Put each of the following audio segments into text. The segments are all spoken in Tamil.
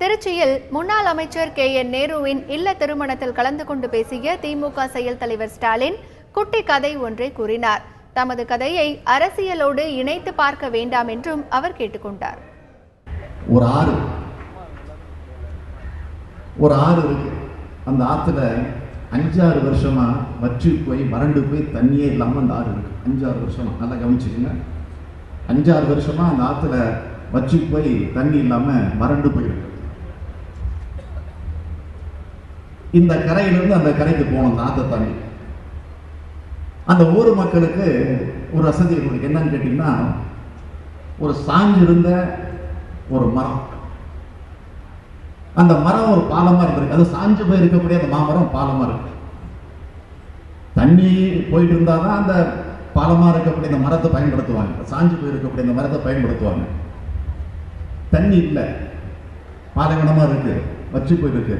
திருச்சியில் முன்னாள் அமைச்சர் KN நேருவின் இல்ல திருமணத்தில் கலந்து கொண்டு பேசிய திமுக செயல் தலைவர் ஸ்டாலின் குட்டி கதை ஒன்றை கூறினார். தமது கதையை அரசியலோடு இணைத்து பார்க்க வேண்டாம் என்றும் அவர் கேட்டுக்கொண்டார். ஒரு ஆறு இருக்கு. அந்த ஆத்துல 5-6 வருஷமா வற்றி போய் வறண்டு போய் தண்ணியே இல்லாம அந்த ஆறு இருக்கு. 5-6 வருஷமா நல்லா கவனிச்சுக்கங்க. 5-6 வருஷமா அந்த ஆத்துல வற்றி போய் தண்ணி இல்லாம வறண்டு போயிருக்கு. இந்த கரையிலிருந்து அந்த கரைக்கு போனோம். அந்த ஆத்தை தாண்டி அந்த ஊர் மக்களுக்கு ஒரு வசதி இருக்கு. என்னன்னு கேட்டீங்கன்னா, ஒரு சாஞ்சிருந்த ஒரு மரம், அந்த மரம் ஒரு பாலமா இருந்திருக்கு. அது சாஞ்சு போய் இருக்கக்கூடிய அந்த மாமரம் பாலமா இருக்கு. தண்ணி போயிட்டு இருந்தாதான் அந்த பாலமா இருக்கக்கூடிய இந்த மரத்தை பயன்படுத்துவாங்க. சாஞ்சு போய் இருக்கக்கூடிய இந்த மரத்தை பயன்படுத்துவாங்க. தண்ணி இல்லை, பாலைவனமா இருக்கு, வச்சு போயிருக்கு.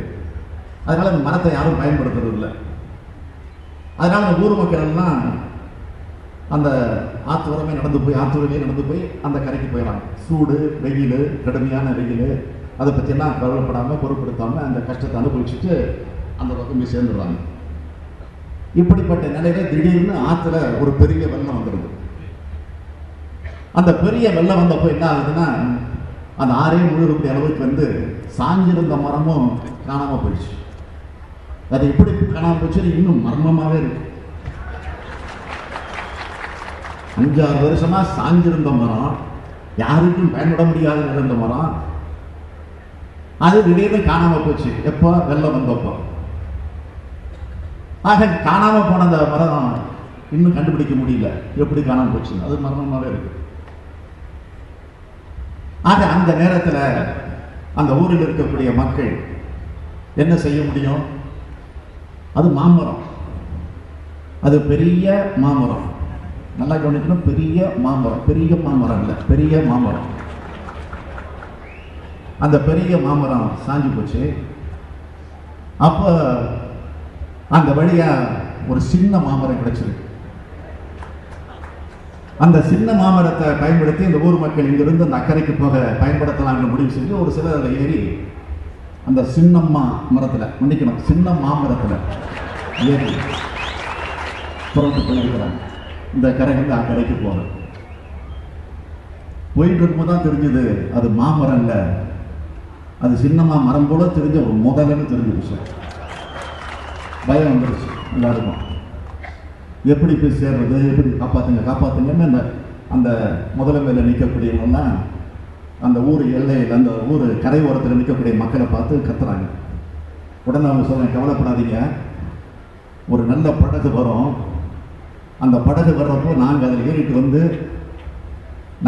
அதனால அந்த மரத்தை யாரும் பயன்படுத்துறது இல்லை. அதனால அந்த ஊர் மக்கள் எல்லாம் அந்த ஆத்தூரமே நடந்து போய் அந்த கரைக்கு போயிடறாங்க. சூடு, வெயில், கடுமையான வெயில், அதை பற்றியெல்லாம் கவலைப்படாமல் பொருட்படுத்தாமல் அந்த கஷ்டத்தை அனுபவிச்சுட்டு அந்த பக்கம் போய் சேர்ந்துடுறாங்க. இப்படிப்பட்ட நிலையில திடீர்னு ஆற்றுல ஒரு பெரிய வெள்ளம் வந்துடுது. அந்த பெரிய வெள்ளம் வந்தப்போ என்ன ஆகுதுன்னா, அந்த ஆறே முழுகக்கூடிய அளவுக்கு சாஞ்சிருந்த மரமும் காணாமல் போயிடுச்சு. அது எப்படி காணாமல் போச்சு இன்னும் மர்மமாகவே இருக்கு. 5-6 வருஷமா சாஞ்சிருந்த மரம், யாருக்கும் பயன்பட முடியாத இருந்த மரம், அது திடீர்னு காணாம போச்சு. எப்போ? வெள்ளம் வந்தப்போ. ஆக காணாம போன அந்த மரம் இன்னும் கண்டுபிடிக்க முடியல, எப்படி காணாம போச்சு. அது மர்மமாகவே இருக்கு. ஆக அந்த நேரத்தில் அந்த ஊரில் இருக்கக்கூடிய மக்கள் என்ன செய்ய முடியும்? அது மாமரம், அது பெரிய மாமரம். நல்லா கவனிக்கணும், பெரிய மாமரம். பெரிய மாமரம் இல்லை, பெரிய மாமரம். அந்த பெரிய மாமரம் சாஞ்சு போச்சு. அப்போ அந்த வழியா ஒரு சின்ன மாமரம் கிடைச்சிருக்கு. அந்த சின்ன மாமரத்தை பயன்படுத்தி இந்த ஊர் மக்கள் இங்கிருந்து அந்த அக்கறைக்கு போக பயன்படுத்தலாம்னு முடிவு செஞ்சு ஒரு சிலர் அதில் ஏறி அந்த சின்னம்மா மரத்தில், மன்னிக்கணும், சின்ன மாமரத்தில் ஏறி புறப்பட்டு போயிருக்கிறாங்க. இந்த கரைக்கு அக்கறைக்கு போகிறது. போயிட்டு இருக்கும்போது தான் தெரிஞ்சது அது மாமரம் இல்லை, அது சின்னமா மரம் போல தெரிஞ்ச ஒரு முதலன்னு தெரிஞ்சிருச்சு. பயம் வந்துருச்சு எல்லாருக்கும். எப்படி போய் சேர்றது, எப்படி காப்பாத்துங்கன்னு அந்த முதல மேல நிற்கக்கூடியவங்கலாம் அந்த ஊர் எல்லையில், அந்த ஊர் கரை ஓரத்தில் நிற்கக்கூடிய மக்களை பார்த்து கத்துறாங்க. உடனே அவங்க சொல்றாங்க, கவலைப்படாதீங்க, ஒரு நல்ல படகு வரும். அந்த படகு வர்றப்போ நாங்கள் அதில் ஏறிட்டு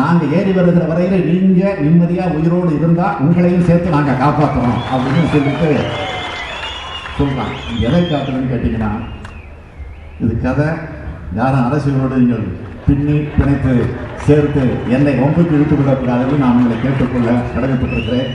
நாங்கள் ஏறி வருகிற வரையில நீங்க நிம்மதியா உயிரோடு இருந்தா உங்களையும் சேர்த்து நாங்கள் காப்பாற்றுறோம் அப்படின்னு சொல்லிட்டு சொல்றாங்க. எதை காட்டுறதுன்னு கேட்டீங்கன்னா, இது கதை. யாரும் அரசியலோடு நீங்கள் பிணைத்து சேர்த்து என்னை ஒன்றுக்கு இழுத்து விடக்கூடாதுன்னு நான் உங்களை கேட்டுக்கொள்ள கடமைப்பட்டிருக்கிறேன்.